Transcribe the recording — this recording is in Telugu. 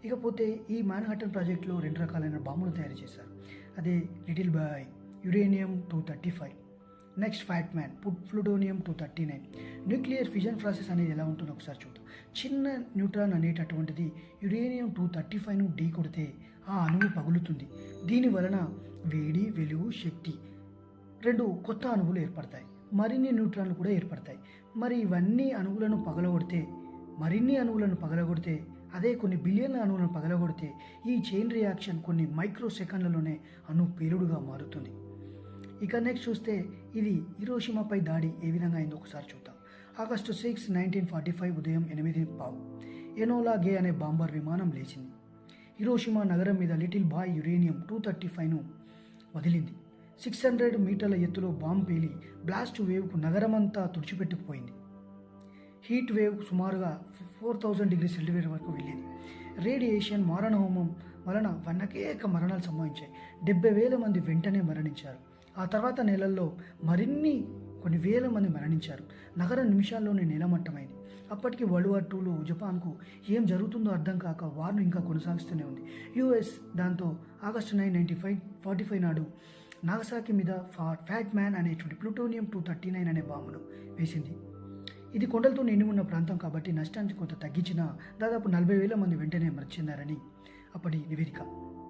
ఇకపోతే ఈ మ్యాన్హాటన్ ప్రాజెక్టులో 2 రకాలైన బాంబులు తయారు చేశారు. అదే little boy uranium 235, next fat man plutonium 239. Nuclear fission process అనేది ఎలా ఉంటుందో ఒకసారి చూద్దాం. చిన్న న్యూట్రాన్ అనేటటువంటిది యురేనియం 235ను ఢీ కొడితే ఆ అణువు పగులుతుంది. దీని వలన వేడి, వెలుగు, శక్తి 2 కొత్త అణువులు ఏర్పడతాయి. మరిన్ని న్యూట్రాన్లు కూడా ఏర్పడతాయి. మరి ఇవన్నీ అణువులను పగలగొడితే, మరిన్ని అణువులను పగలగొడితే, అదే కొన్ని బిలియన్ల అణువులను పగలగొడితే ఈ చైన్ రియాక్షన్ కొన్ని మైక్రో సెకండ్లలోనే అణు పేలుడుగా మారుతుంది. ఇక నెక్స్ట్ చూస్తే ఇది హిరోషిమాపై దాడి ఏ విధంగా అయిందో ఒకసారి చూద్దాం. ఆగస్టు 6, 1945 ఉదయం 8:15 ఎనోలా గే అనే బాంబర్ విమానం లేచింది. హిరోషిమా నగరం మీద లిటిల్ బాయ్ యురేనియం 235ను వదిలింది. 600 మీటర్ల ఎత్తులో బాంబు పేలి బ్లాస్ట్ వేవ్కు నగరమంతా తుడిచిపెట్టుకుపోయింది. హీట్ వేవ్ సుమారుగా 4000 డిగ్రీ సెంటీగ్రేడ్ వరకు వెళ్ళింది. రేడియేషన్ మారణహోమం వలన అనేక మరణాలు సంభవించాయి. 70,000 మంది వెంటనే మరణించారు. ఆ తర్వాత నెలల్లో కొన్ని వేల మంది మరణించారు. నగరం నిమిషాల్లోనే నేలమట్టమైంది. అప్పటికి వరల్డ్ వార్ 2లో జపాన్కు ఏం జరుగుతుందో అర్థం కాక వార్ను ఇంకా కొనసాగిస్తూనే ఉంది. యుఎస్ దాంతో ఆగస్టు 9, 1945 నాడు నాగసాకి మీద ఫ్యాట్ మ్యాన్ అనేటువంటి ప్లూటోనియం 239 అనే బాంబును వేసింది. ఇది కొండలతో నిండి ఉన్న ప్రాంతం కాబట్టి నష్టాన్ని కొంత తగ్గించినా దాదాపు 40,000 మంది వెంటనే మృతి చెందారని అప్పటి నివేదిక.